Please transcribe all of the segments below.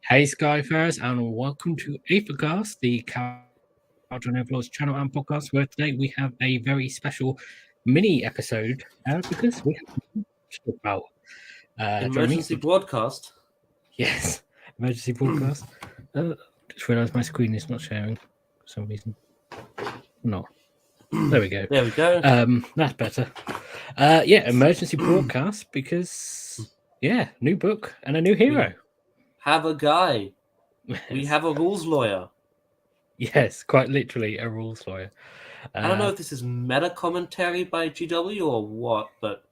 Hey Skyfarers, and welcome to Aethercast, the Kharadron Overlords channel and podcast, where today we have a very special mini episode because we have to talk about. Emergency broadcast? Yes, emergency broadcast. Just realised my screen is not sharing for some reason. No. There we go. There we go. That's better. Yeah, emergency broadcast because, yeah, new book and a new hero. Have a guy. We have a rules lawyer. Yes, quite literally a rules lawyer. I don't know if this is meta commentary by GW or what, but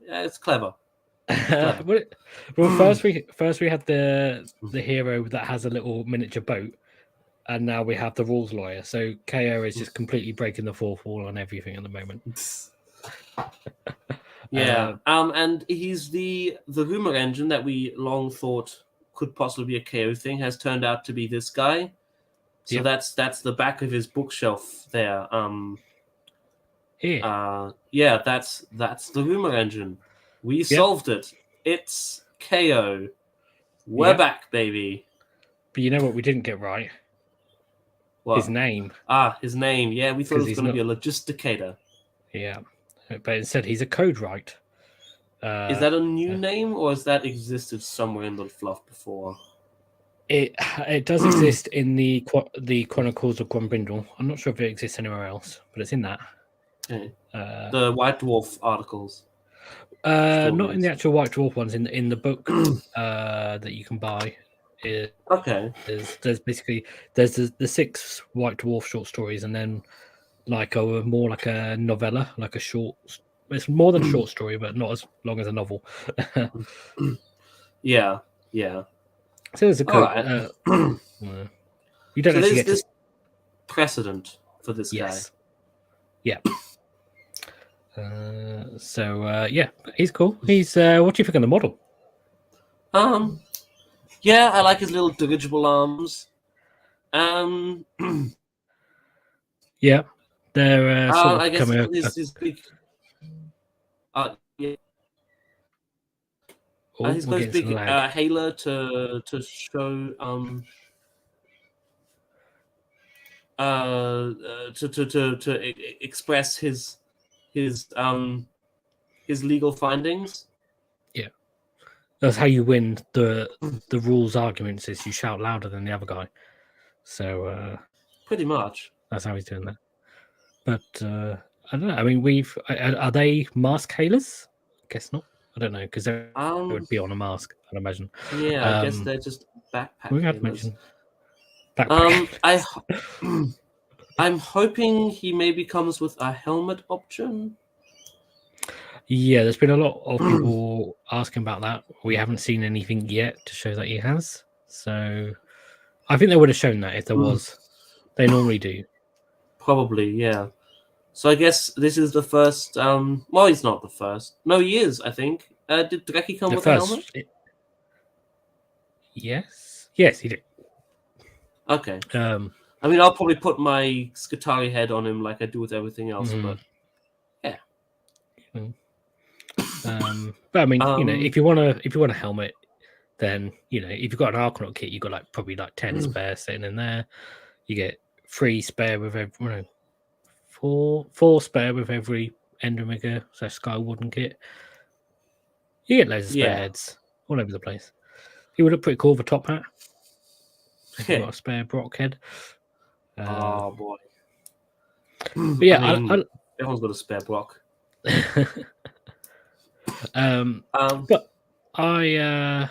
yeah, it's clever. Well, first we had the hero that has a little miniature boat, and now we have the rules lawyer. So KO is just completely breaking the fourth wall on everything at the moment. Yeah, and he's the rumor engine that we long thought could possibly be a KO thing has turned out to be this guy. So Yep. that's the back of his bookshelf there. Here. Yeah, that's the rumor engine. We solved it. It's KO. We're back, baby. But you know what we didn't get right? What? His name. His name. Yeah, we thought it was going to be a logisticator. Yeah, but instead he's a Codewright. Is that a new name, or has that existed somewhere in the fluff before? It does exist in the Chronicles of Grombrindle. I'm not sure if it exists anywhere else, but it's in that. Okay. The White Dwarf articles. Not in the actual White Dwarf ones. In the book that you can buy. Okay. There's basically the 6 White Dwarf short stories, and then like more like a novella, like a short. It's more than a short story, but not as long as a novel. Yeah. So there's a code. You don't actually get this precedent for this guy. Yeah. Yeah, he's cool. He's what do you think of the model? Yeah, I like his little dirigible arms. Yeah, they're sort of I guess coming his big. Yeah. He's got his big halo to show to express his legal findings. Yeah, that's how you win the rules arguments. Is you shout louder than the other guy. So pretty much that's how he's doing that. But I don't know. I mean, are they mask hailers? I guess not. I don't know because they would be on a mask, I'd imagine. Yeah, I guess they're just backpack. We have to mention backpack. I'm hoping he maybe comes with a helmet option. Yeah, there's been a lot of people asking about that. We haven't seen anything yet to show that he has. So I think they would have shown that if there was. They normally do. Probably, yeah. So I guess this is the first. Well, he's not the first. No, he is. I think. Did Dreki come with a helmet? Yes, he did. Okay. I mean, I'll probably put my Skitari head on him like I do with everything else, but yeah. But I mean, if you want a helmet, then if you've got an Archnaut kit, you've got probably 10 spare sitting in there. You get 3 spare with every 4 spare with every Endermigger / Sky Warden kit. You get loads of spare heads all over the place. He would look pretty cool with a top hat. If you've got a spare Brock head. Oh boy! But yeah, everyone's got a spare Brock. But I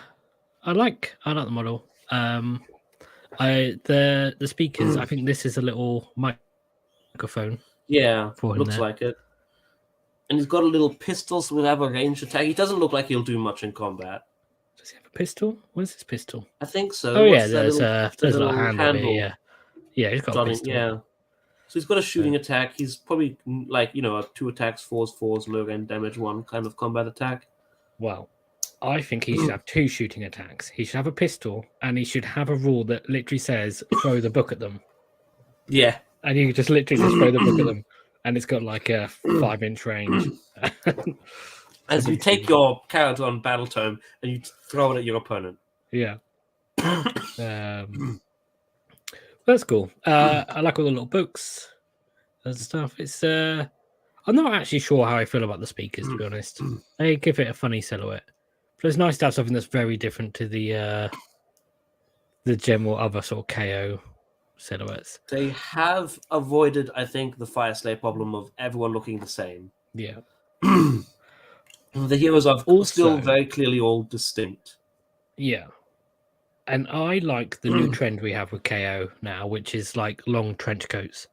like the model. The speakers. I think this is a little microphone. Yeah, looks like it. And he's got a little pistol, so we'll have a ranged attack. He doesn't look like he'll do much in combat. Does he have a pistol? Where's his pistol? I think so. Oh yeah, there's a little handle. Yeah, he's got a pistol. Yeah. So he's got a shooting attack. He's probably a 2 attacks, 4s, low range damage, 1 kind of combat attack. Well, I think he should have 2 shooting attacks. He should have a pistol, and he should have a rule that literally says throw the book at them. Yeah. And you just literally just throw the book at them, and it's got like a 5-inch range. As you take your Kharadron Batttletome and you throw it at your opponent. Yeah. That's cool. I like all the little books and stuff. It's I'm not actually sure how I feel about the speakers, to be honest. They give it a funny silhouette, but it's nice to have something that's very different to the general other sort of KO silhouettes. They have avoided, I think, the Fire Slayer problem of everyone looking the same. Yeah. The heroes are Also, still very clearly all distinct. Yeah. And I like the new trend we have with KO now, which is like long trench coats.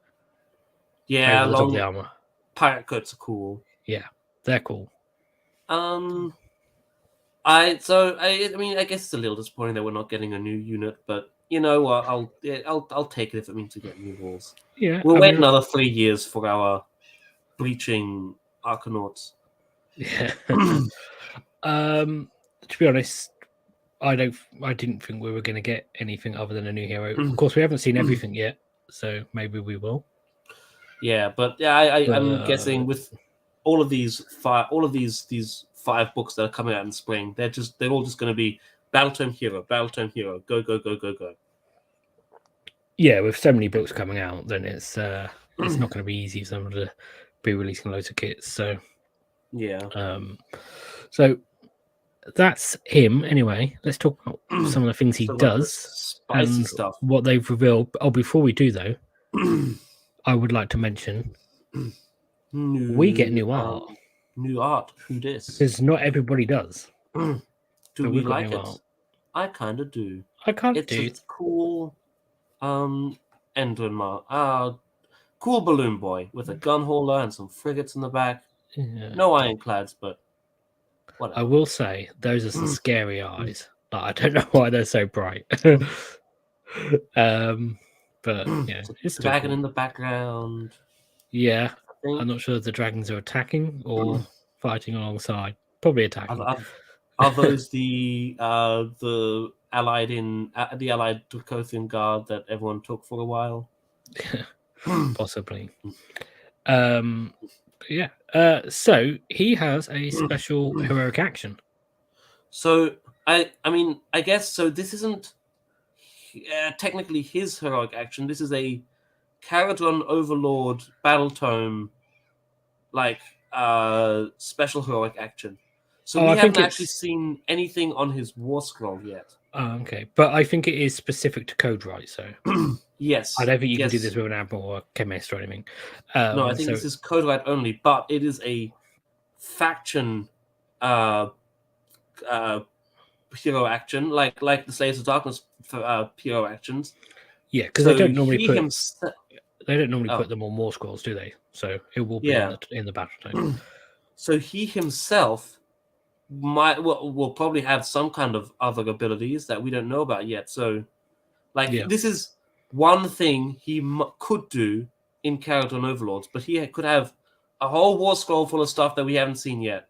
Yeah, over the top of the armor. Pirate coats are cool. Yeah, they're cool. I mean, I guess it's a little disappointing that we're not getting a new unit, but you know what? I'll take it if it means we get new walls. Yeah, we'll wait another 3 years for our breaching Arcanauts. Yeah. To be honest, I didn't think we were going to get anything other than a new hero. Of course, we haven't seen everything yet, so maybe we will. Yeah, but yeah, I'm guessing with all of these 5 books that are coming out in spring, they're all just going to be Batttletome hero, go go go go go. Yeah, with so many books coming out, then it's not going to be easy for someone to be releasing loads of kits. So yeah, so that's him. Anyway, let's talk about some of the things he does spicy and stuff. What they've revealed. Oh, before we do though, I would like to mention we get new art. New art. Who this? Because not everybody does. Do we like it? Art. I kind of do. It's a cool, Endrin cool balloon boy with a gun hauler and some frigates in the back. Yeah. No ironclads, but whatever. I will say those are some scary eyes. Like, I don't know why they're so bright. But yeah, it's a dragon in the background. Yeah, I'm not sure if the dragons are attacking or fighting alongside. Probably attacking. Are those the allied Dracothian guard that everyone took for a while? Possibly. Yeah. So he has a special heroic action. So I mean, I guess so. This isn't technically his heroic action. This is a Kharadron Overlord Batttletome, like special heroic action. So we haven't actually seen anything on his war scroll yet. Oh, okay. But I think it is specific to Codewright, so yes. I don't think you can do this with an admiral or a chemist or anything. No, I think this is Codewright only, but it is a faction hero action, like the Slayers of Darkness hero actions. Yeah, because they don't normally put them on war scrolls, do they? So it will be in the Batttletome. So he himself will probably have some kind of other abilities that we don't know about yet. So, this is one thing he could do in Kharadron Overlords, but he could have a whole war scroll full of stuff that we haven't seen yet.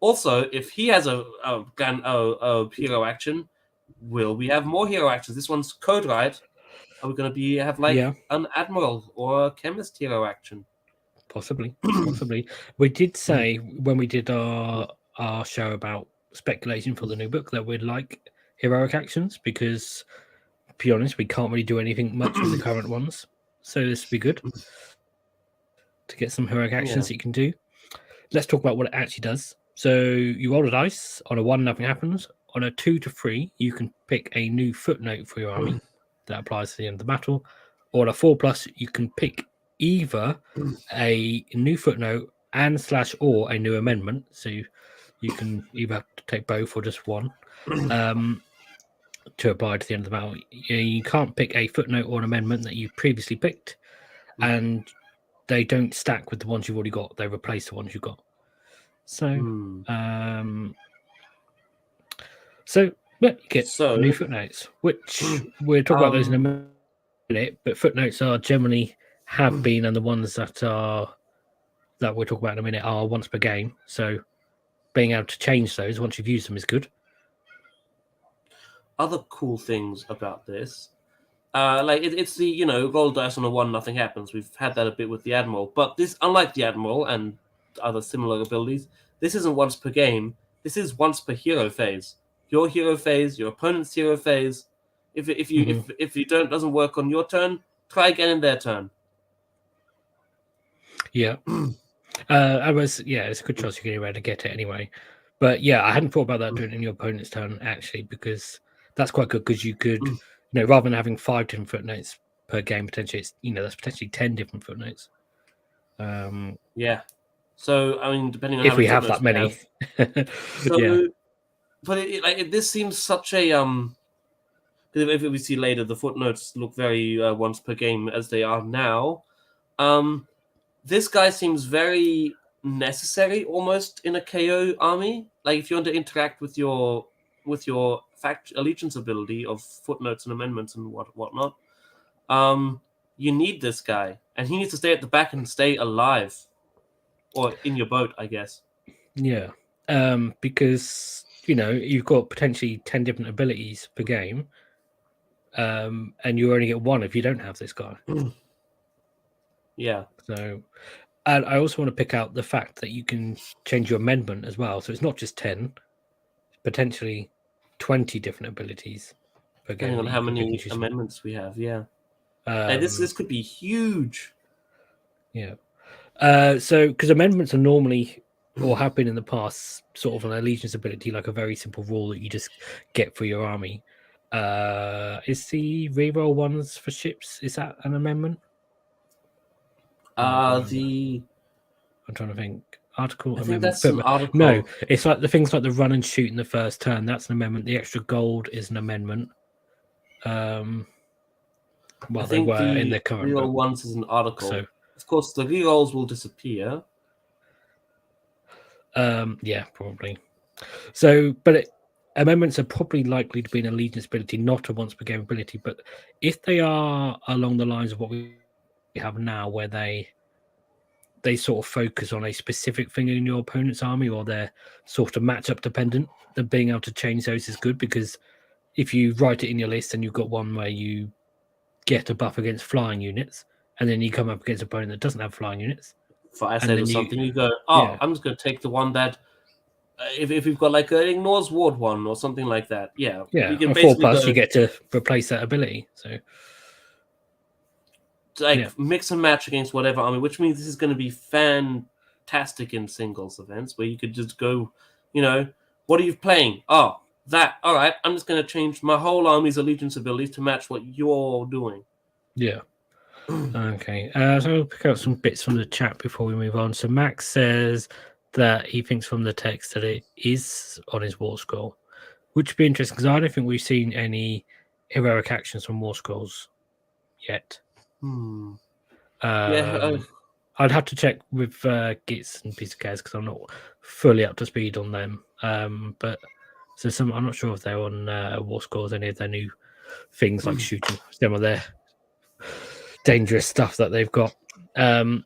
Also, if he has a hero action, will we have more hero actions? This one's Codewright. Are we going to have an admiral or a chemist hero action? Possibly. We did say when we did our show about speculation for the new book that we'd like heroic actions because, to be honest, we can't really do anything much with the current ones. So this would be good to get some heroic actions that you can do. Let's talk about what it actually does. So you roll a dice. On a 1, nothing happens. On a 2 to 3, you can pick a new footnote for your army that applies to the end of the battle. Or on a 4+, you can pick either a new footnote and / or a new amendment. So you can either take both or just one to apply to the end of the battle. You can't pick a footnote or an amendment that you previously picked, and they don't stack with the ones you've already got. They replace the ones you got. So, you get new footnotes, which we'll talk about those in a minute. But footnotes are generally have been, and the ones that we'll talk about in a minute are once per game. So, being able to change those once you've used them is good. Other cool things about this, it's the roll dice on a 1, nothing happens. We've had that a bit with the Admiral, but this, unlike the Admiral and other similar abilities, this isn't once per game. This is once per hero phase. your hero phase, your opponent's hero phase. If you doesn't work on your turn, try again in their turn. Yeah. It's a good choice you're getting ready to get it anyway. But yeah, I hadn't thought about that doing it in your opponent's turn actually, because that's quite good because you could, rather than having 5 different footnotes per game, potentially it's that's potentially 10 different footnotes. Yeah. So I mean, depending on if how we many have that many. So, yeah. But this seems such a If we see later, the footnotes look very once per game as they are now. This guy seems very necessary almost in a KO army. Like if you want to interact with your allegiance ability of footnotes and amendments and whatnot, you need this guy, and he needs to stay at the back and stay alive, or in your boat, I guess. Yeah, because you've got potentially 10 different abilities per game, and you only get one if you don't have this guy. Yeah. So, and I also want to pick out the fact that you can change your amendment as well. So it's not just 10, potentially 20 different abilities per game. Depending on how many amendments we have, yeah. This could be huge. Yeah. So because amendments are normally, or have been in the past, sort of an allegiance ability, like a very simple rule that you just get for your army. Is the reroll ones for ships, is that an amendment? I'm trying to think. Article I amendment. think that's an article. No, it's like the things like the run and shoot in the first turn. That's an amendment. The extra gold is an amendment. Well, I think they were in the current reroll ones is an article. So, of course, the rerolls will disappear. Yeah, probably. So, but amendments are probably likely to be an allegiance ability, not a once per game ability. But if they are along the lines of what we have now, where they sort of focus on a specific thing in your opponent's army, or they're sort of matchup dependent, then being able to change those is good, because if you write it in your list and you've got one where you get a buff against flying units, and then you come up against an opponent that doesn't have flying units, fire save or something, you go, I'm just going to take the one that if we've got like an ignores ward one or something like that, yeah, you can 4+ you get to replace that ability. So mix and match against whatever army, which means this is going to be fantastic in singles events where you could just go, what are you playing? Oh, that. All right, I'm just going to change my whole army's allegiance abilities to match what you're doing. Yeah. Okay. So I'll pick out some bits from the chat before we move on. So Max says that he thinks from the text that it is on his war scroll, which would be interesting because I don't think we've seen any heroic actions from war scrolls yet. I'd have to check with Gits and Piece of Cares because I'm not fully up to speed on them. But so I'm not sure if they're on war scrolls, any of their new things like shooting, some of their dangerous stuff that they've got. But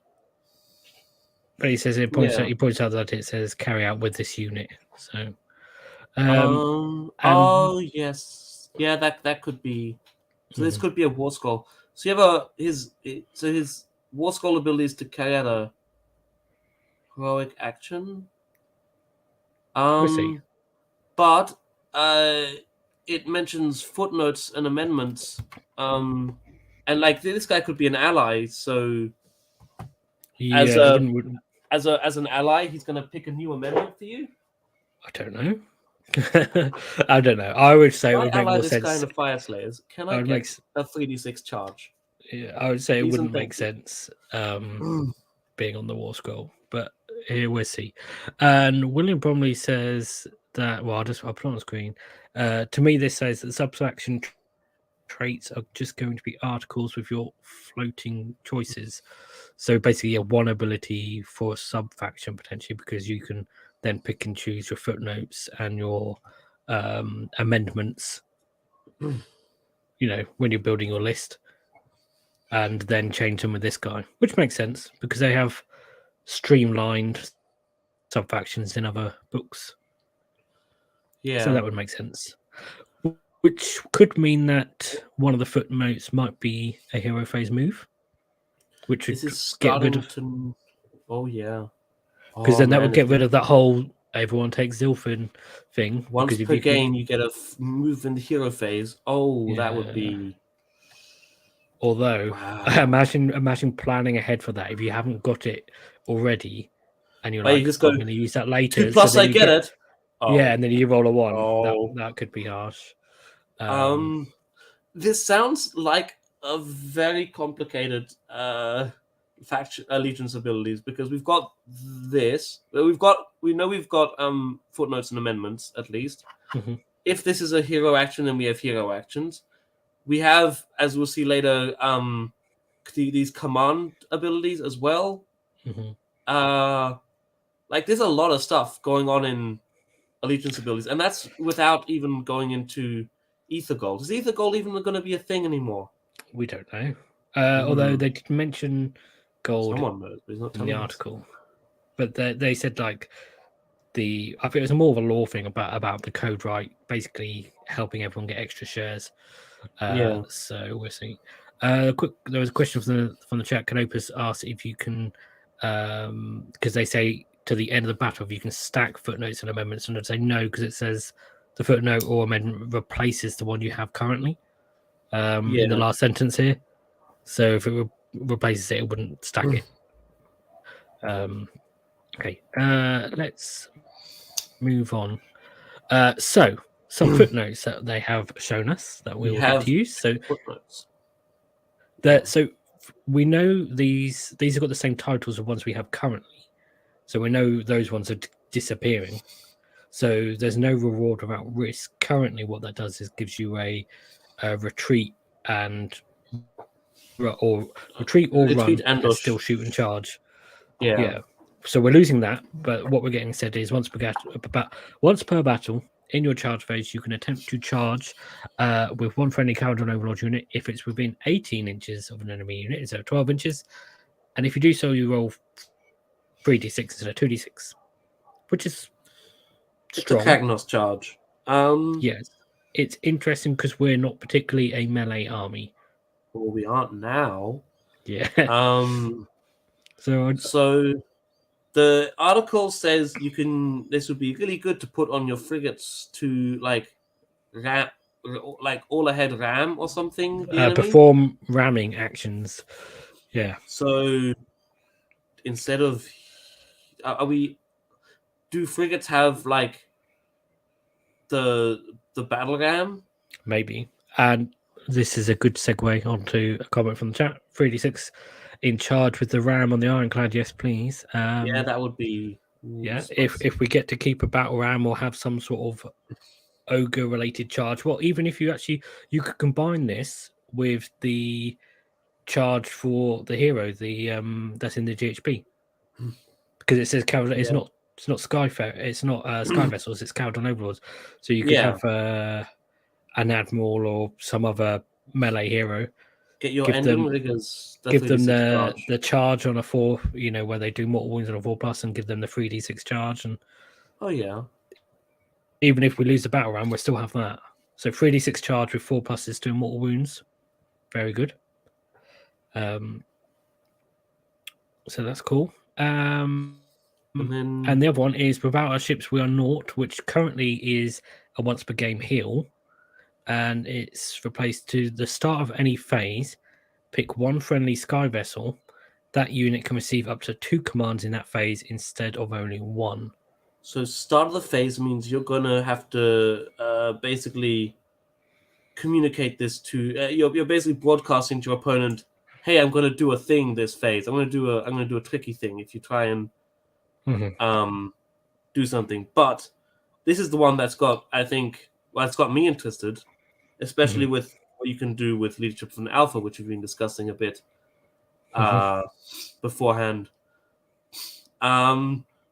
he says he points out that it says carry out with this unit. So yes. Yeah, that could be. So this could be a war scroll. So you have his war scroll ability is to carry out a heroic action. We'll see. But it mentions footnotes and amendments. And like this guy could be an ally, so as an ally, he's gonna pick a new amendment for you. I don't know. I don't know. I would say it would make more sense. This kind of Fire Slayers. Can I get a 3d6 charge? Yeah, I would say it wouldn't make sense being on the war scroll, but here we'll see. And William Bromley says that, well, I'll put on the screen. To me, this says that subfaction traits are just going to be articles with your floating choices. So basically, one ability for a sub-faction potentially, because you can then pick and choose your footnotes and your amendments, when you're building your list, and then change them with this guy, which makes sense because they have streamlined sub-factions in other books. Yeah. So that would make sense. Which could mean that one of the footnotes might be a hero phase move, which would get rid of. Oh yeah. Because then that would get rid of that whole everyone takes Zilfin thing. Once per game, you get a move in the hero phase. Oh, that would be. Although, imagine planning ahead for that if you haven't got it already, and you're like, I'm going to use that later. 2+ I get it. Oh. Yeah, and then you roll a 1. That could be harsh. This sounds like a very complicated faction allegiance abilities, because we've got this. We know we've got footnotes and amendments at least. Mm-hmm. If this is a hero action, then we have hero actions. We have, as we'll see later, these command abilities as well. Mm-hmm. There's a lot of stuff going on in allegiance abilities, and that's without even going into Ether Gold. Is Ether Gold even going to be a thing anymore? We don't know. Although they did mention gold in the article, but they said I think it was more of a lore thing about the Codewright basically helping everyone get extra shares. So we'll see. There was a question from the chat. Canopus asked if you can, because they say to the end of the battle if you can stack footnotes and amendments, and I'd say no, because it says the footnote or amendment replaces the one you have currently in the last sentence here. So if it replaces it, it wouldn't stack it. Okay, let's move on. So some footnotes that they have shown us that we will get to use. So footnotes. So we know these have got the same titles as ones we have currently. So we know those ones are disappearing. So there's no reward without risk. Currently, what that does is gives you a retreat run, and still shoot and charge. Yeah. So we're losing that, but what we're getting said is once per battle in your charge phase, you can attempt to charge with one friendly Kharadron Overlord unit if it's within 18 inches of an enemy unit instead of 12 inches, and if you do so, you roll 3d6 instead of 2d6, which is strong. It's a Kagnos charge. Yes, it's interesting because we're not particularly a melee army. Well, we aren't now. Yeah. So the article says this would be really good to put on your frigates to all ahead ram or something. Perform ramming actions. Yeah. So instead of do frigates have the battle ram? Maybe. And this is a good segue onto a comment from the chat. 3d6 in charge with the ram on the ironclad. Yes, please. That would be. If we get to keep a battle ram or have some sort of ogre related charge. Well, even if you could combine this with the charge for the hero, that's in the GHP, because it says it's not Skyfair, it's not Sky Vessels, it's Kharadron Overlords. So you could have an admiral or some other melee hero. Get your ending riggers. Give them the charge on a 4, where they do mortal wounds on a 4+, and give them the 3d6 charge. And even if we lose the battle round, we still have that. So 3d6 charge with 4+ is doing mortal wounds. Very good. So that's cool. And the other one is without our ships we are naught, which currently is a once per game heal, and it's replaced to the start of any phase. Pick one friendly sky vessel. That unit can receive up to 2 commands in that phase instead of only 1. So start of the phase means you're gonna have to basically communicate this to. You're basically broadcasting to your opponent, "Hey, I'm gonna do a thing this phase. I'm gonna do a tricky thing if you try and do something." But this is the one that's got, I think, it's got me interested, especially with what you can do with leadership from the alpha, which we've been discussing a bit beforehand.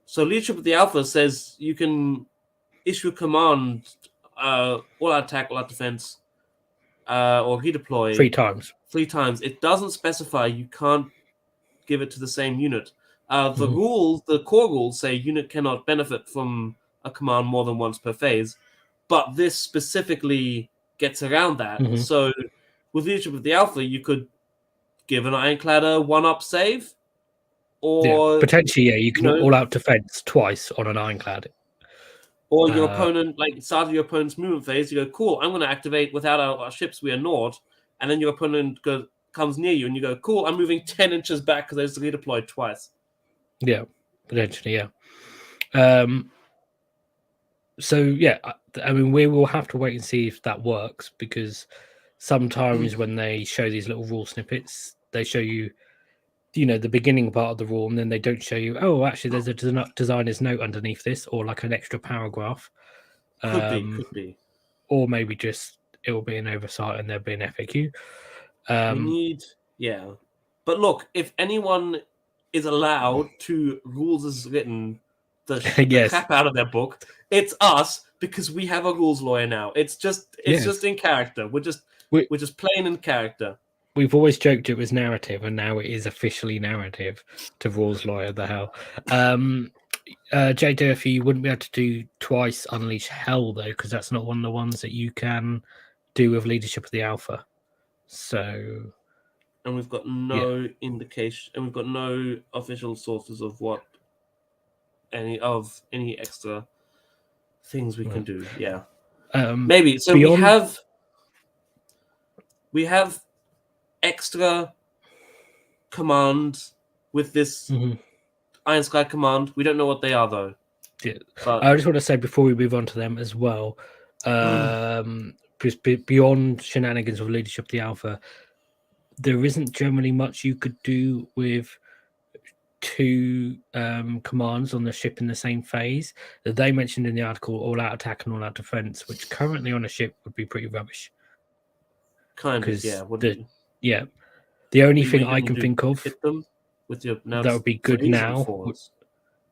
So leadership of the alpha says you can issue a command, all out attack, all out defense, or redeploy 3 times. 3 times. It doesn't specify you can't give it to the same unit. The core rules say unit cannot benefit from a command more than once per phase, but this specifically gets around that. So with leadership of the alpha, you could give an ironclad a 1-up save, or potentially, you can all out defense twice on an ironclad. Or your opponent, like, started your opponent's movement phase, you go, cool, I'm going to activate without our ships, we are Nord. And then your opponent comes near you and you go, cool, I'm moving 10 inches back because I just redeployed twice. Yeah, potentially, yeah. So, yeah, I mean, we will have to wait and see if that works, because sometimes when they show these little rule snippets, they show you, the beginning part of the rule, and then they don't show you, oh, actually, there's a designer's note underneath this, or like an extra paragraph. Could be. Or maybe just it will be an oversight and there'll be an FAQ. We need, But look, if anyone is allowed to rules as written the crap out of their book, it's us, because we have a rules lawyer now. It's just in character. We're just playing in character. We've always joked it was narrative, and now it is officially narrative to rules lawyer. The hell. J. Durfee, you wouldn't be able to do twice Unleash Hell, though, because that's not one of the ones that you can do with Leadership of the Alpha. So, and we've got no indication, and we've got no official sources of what any extra things we can do. Yeah, maybe. So we have extra commands with this Iron Sky command. We don't know what they are, though. Yeah. But I just want to say before we move on to them as well, beyond shenanigans of Leadership of the Alpha, there isn't generally much you could do with two commands on the ship in the same phase. That they mentioned in the article, all out attack and all out defense, which currently on a ship would be pretty rubbish. Kind of, yeah. The only thing I can think of hit them with your that would be good now.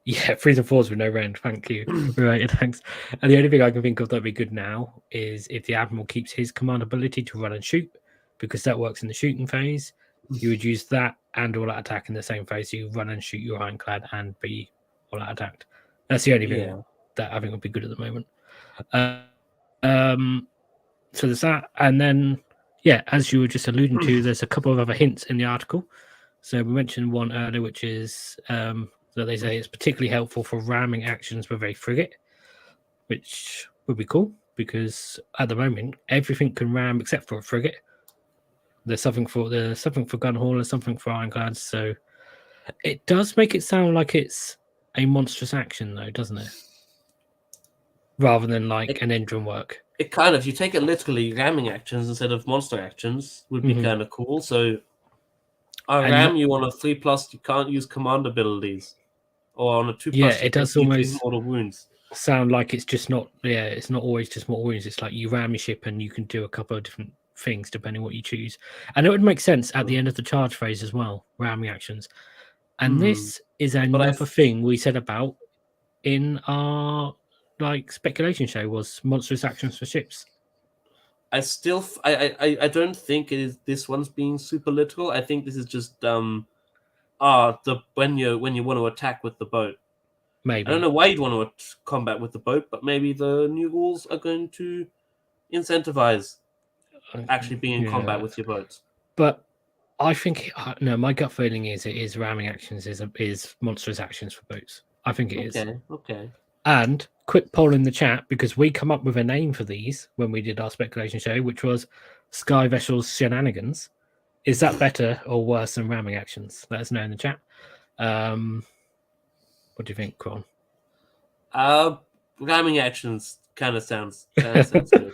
Yeah, 3s and 4s with no range. Thank you. Right, thanks. And the only thing I can think of that would be good now is if the Admiral keeps his command ability to run and shoot, because that works in the shooting phase. You would use that and all out attack in the same phase. So you run and shoot your ironclad and be all out attacked. That's the only thing that I think would be good at the moment. So there's that. And then, as you were just alluding to, there's a couple of other hints in the article. So we mentioned one earlier, which is that they say it's particularly helpful for ramming actions with a frigate, which would be cool, because at the moment everything can ram except for a frigate. There's something for gun haulers, something for ironclads. So it does make it sound like it's a monstrous action, though, doesn't it? Rather than like an engine work. It kind of, you take it literally, ramming actions instead of monster actions would be kind of cool. So I ram you on a 3+, you can't use command abilities, or on a 2+, it does almost mortal wounds. Sound like it's just not. It's not always just mortal wounds. It's like you ram your ship and you can do a couple of different things depending what you choose, and it would make sense at the end of the charge phase as well, ramming actions. And this is another thing we said about in our speculation show, was monstrous actions for ships. I don't think it is. This one's being super literal. I think this is just when you want to attack with the boat. Maybe I don't know why you'd want to combat with the boat, but maybe the new rules are going to incentivize actually being in combat with your boats. But I think my gut feeling is it is ramming actions is monstrous actions for boats. I think it is. Okay. And quick poll in the chat, because we come up with a name for these when we did our speculation show, which was Sky Vessels Shenanigans. Is that better or worse than ramming actions? Let us know in the chat. What do you think, Krohn? Ramming actions kind of sounds good.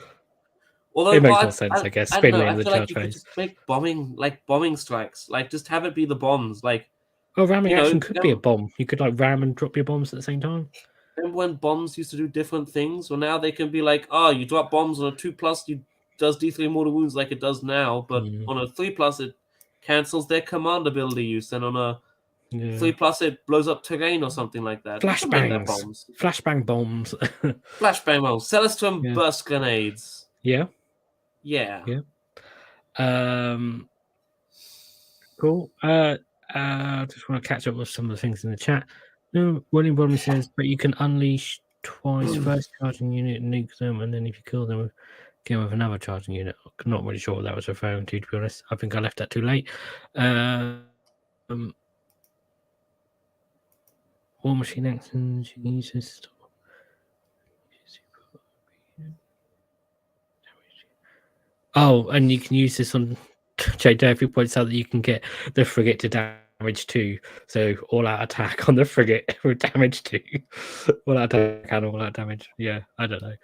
Although it makes more sense, I guess. I feel like you could just make bombing strikes. Like, just have it be the bombs. Like, ramming action could be a bomb. You could ram and drop your bombs at the same time. Remember when bombs used to do different things? Well, now they can be like, you drop bombs on a 2+, it does D3 mortal wounds like it does now, but on a 3+, it cancels their command ability use, and on a 3+, it blows up terrain or something like that. Flashbang bombs. Flashbang bombs. Celestrum burst grenades. Yeah. Cool. I just want to catch up with some of the things in the chat. No, William Bromley says, but you can unleash twice, first charging unit, nuke them, and then if you kill them, again with another charging unit. I'm not really sure what that was referring to be honest. I think I left that too late. War machine actions, you can use this. Oh, and you can use this on J. Davey points out that you can get the frigate to damage 2. So all out attack on the frigate with damage 2. All out attack and all out damage. Yeah, I don't know.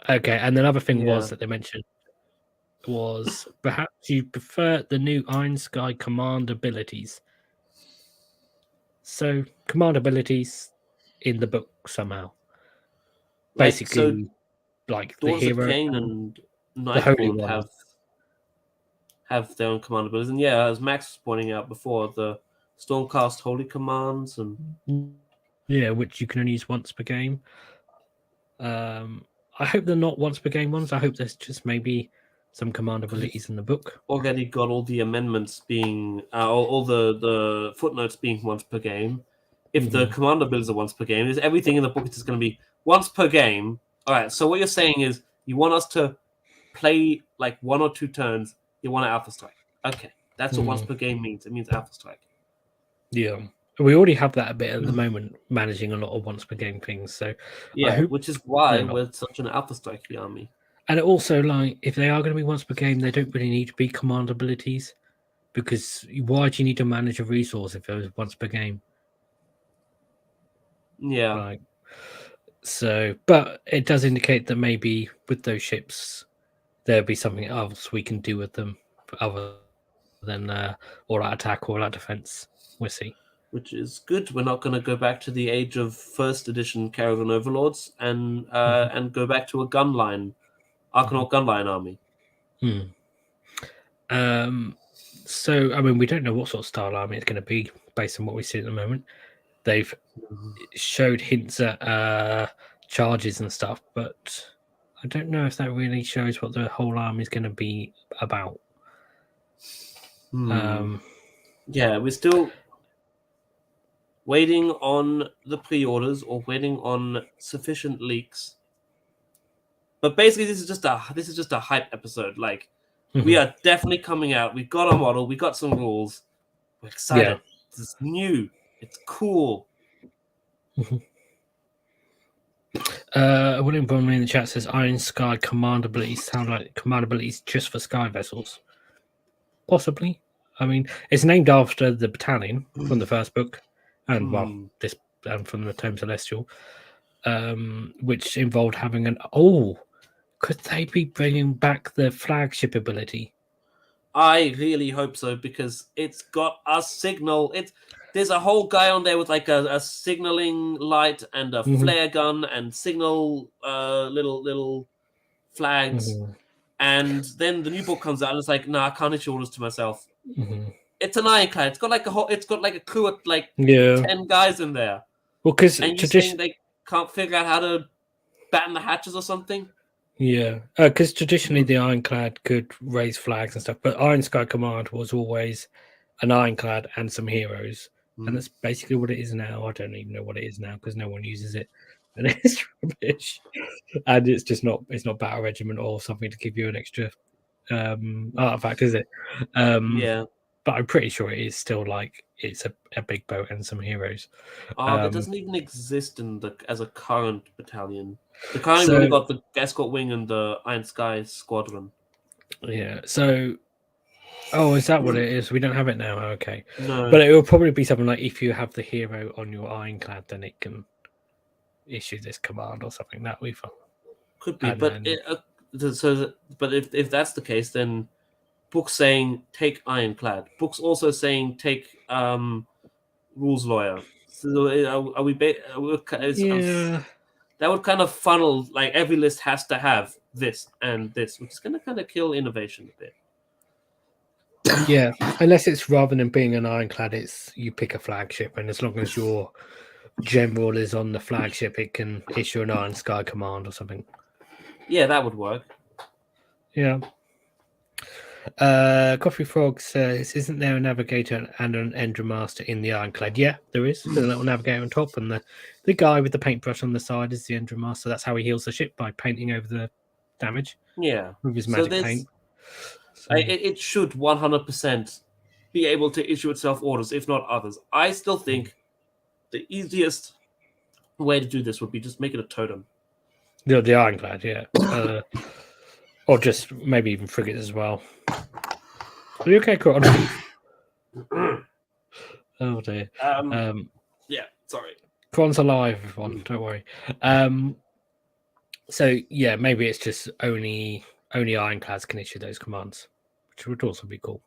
Okay, and another thing was that they mentioned was perhaps you prefer the new Iron Sky command abilities. So command abilities in the book somehow. Basically, like the Daughters hero of Cain and the Holy Nightborn One have their own command abilities, and yeah, as Max was pointing out before, the Stormcast Holy commands and which you can only use once per game. I hope they're not once per game ones. I hope there's just maybe some command abilities in the book. Already got all the amendments being all the footnotes being once per game. If the command abilities are once per game, is everything in the book is just going to be once per game. All right. So what you're saying is you want us to play like 1 or 2 turns. You want an Alpha Strike. Okay, that's what once per game means. It means Alpha Strike. Yeah. We already have that a bit at the moment, managing a lot of once per game things. So yeah, which is why we're such an Alpha Strike army. And also, like, if they are going to be once per game, they don't really need to be command abilities, because why do you need to manage a resource if it was once per game? Yeah. Like, so, but it does indicate that maybe with those ships, there'll be something else we can do with them other than all out attack, all out defense. We'll see. Which is good. We're not going to go back to the age of first edition Kharadron Overlords and go back to a gunline, Archanaut gunline army. So, I mean, we don't know what sort of style army it's going to be based on what we see at the moment. They've showed hints at charges and stuff, but I don't know if that really shows what the whole army is going to be about. Yeah, we're still waiting on the pre-orders or waiting on sufficient leaks. But basically, this is just a hype episode. Like, we are definitely coming out. We've got a model. We got some rules. We're excited. Yeah. This is new. It's cool. William Bromley in the chat says Iron Sky command abilities sound like command abilities just for sky vessels. Possibly. I mean, it's named after the battalion from the first book, and this from the Tome Celestial, which involved having an could they be bringing back the flagship ability? I really hope so, because it's got a signal. There's a whole guy on there with like a signaling light and a flare gun and signal little flags. And then the new book comes out and it's like, nah, I can't issue orders to myself. It's an ironclad. It's got like a crew of like 10 guys in there. Well, because saying they can't figure out how to batten the hatches or something. Yeah, because traditionally the ironclad could raise flags and stuff, but Iron Sky Command was always an ironclad and some heroes, and that's basically what it is now. I don't even know what it is now because no one uses it, and it's rubbish. And it's just not. It's not battle regiment or something to give you an extra artifact, is it? Yeah. But I'm pretty sure it is still like it's a big boat and some heroes. That doesn't even exist as a current battalion. The current only got the Escort Wing and the Iron Sky Squadron. Yeah. So, is that what it is? We don't have it now. Okay. No. But it will probably be something like if you have the hero on your ironclad, then it can issue this command or something. That we fun. Could be, but if that's the case, then books saying take ironclad. Books also saying take rules lawyer. So are we? That would kind of funnel, like every list has to have this and this, which is going to kind of kill innovation a bit. Yeah, unless it's rather than being an ironclad, it's you pick a flagship, and as long as your general is on the flagship, it can issue an Iron Sky command or something. Yeah, that would work. Yeah. Coffee Frog says, "Isn't there a navigator and an Endramaster in the ironclad?" Yeah, there is. There's a little navigator on top, and the guy with the paintbrush on the side is the Endramaster. That's how he heals the ship, by painting over the damage. Yeah, with his magic paint. So it should 100% be able to issue itself orders, if not others. I still think the easiest way to do this would be just make it a totem. The ironclad, yeah. Or just maybe even frigates as well. Are you okay, Krohn? Oh dear. Yeah, sorry. Kron's alive, everyone. Don't worry. So yeah, maybe it's just only ironclads can issue those commands, which would also be cool.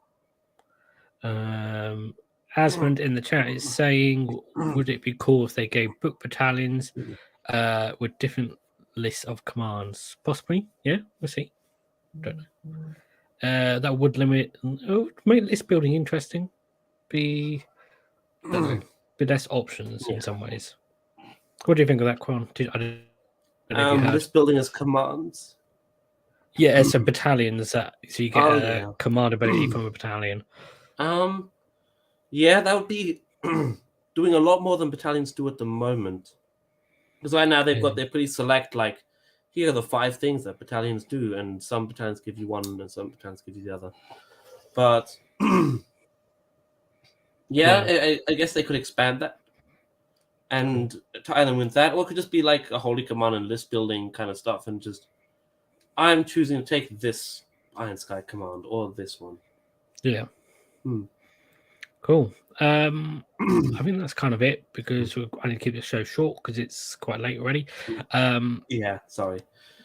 Asmund in the chat is saying, would it be cool if they gave book battalions with different lists of commands? Possibly, yeah. We'll see. Don't know. That would limit, make list building interesting. Be less options in some ways. What do you think of that, Quan? I don't know if you heard. List building as commands. Yeah, so battalions so you get a command ability from a battalion. Yeah, that would be doing a lot more than battalions do at the moment. Because right now they're pretty select, like, here are the 5 things that battalions do, and some battalions give you one and some battalions give you the other. But I guess they could expand that and tie them with that, or it could just be like a holy command and list building kind of stuff, and just I'm choosing to take this Iron Sky command or this one. Yeah. Cool. I think that's kind of it because I need to keep the show short because it's quite late already. Yeah, sorry.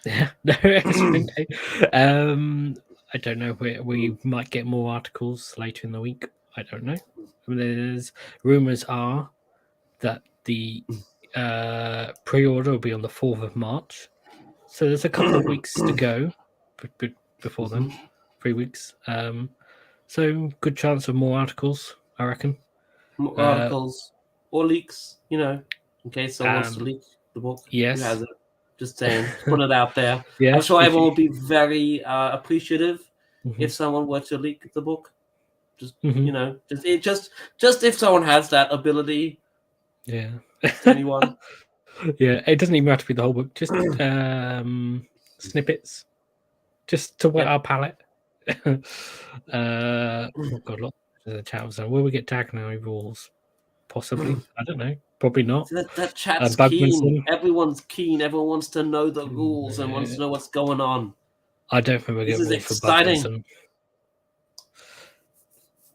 Yeah, no, it's okay. I don't know. We might get more articles later in the week. I don't know. There's rumors are that the pre-order will be on the 4th of March, so there's a couple of weeks to go before then. 3 weeks. So good chance of more articles, I reckon. More articles or leaks, in case someone wants to leak the book. Yes. Who has it? Just saying, put it out there. Yes, I'm sure everyone will be very appreciative if someone were to leak the book. Just just if someone has that ability. Yeah. Anyone. Yeah, it doesn't even have to be the whole book. Just snippets, just to whet our palate. Oh God, look, the chat was saying, will we get Dagnai rules? Possibly. I don't know. Probably not. That chat's keen. Everyone's keen. Everyone wants to know the rules and wants to know what's going on. I don't think we'll get rules exciting. for Bugmanson.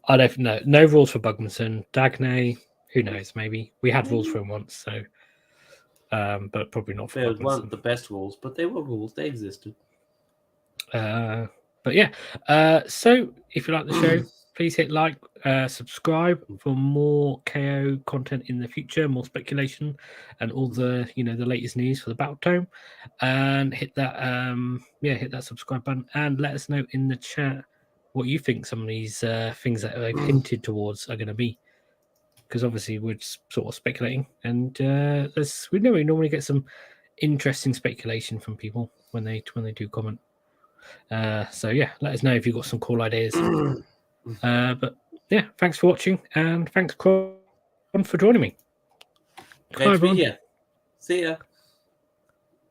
I don't know. No rules for Bugmanson. Dagnai, who knows? Maybe we had rules for him once, so but probably not for Bugmanson. They weren't the best rules, but they were rules. They existed. But yeah. So if you like the show, please hit like, subscribe for more KO content in the future, more speculation, and all the the latest news for the Batttletome. And hit that subscribe button and let us know in the chat what you think some of these things that they've hinted towards are going to be. Because obviously we're just sort of speculating, and we normally get some interesting speculation from people when they do comment. So yeah, let us know if you've got some cool ideas. But yeah, thanks for watching, and thanks Krohn for joining me. Great to be here. See ya.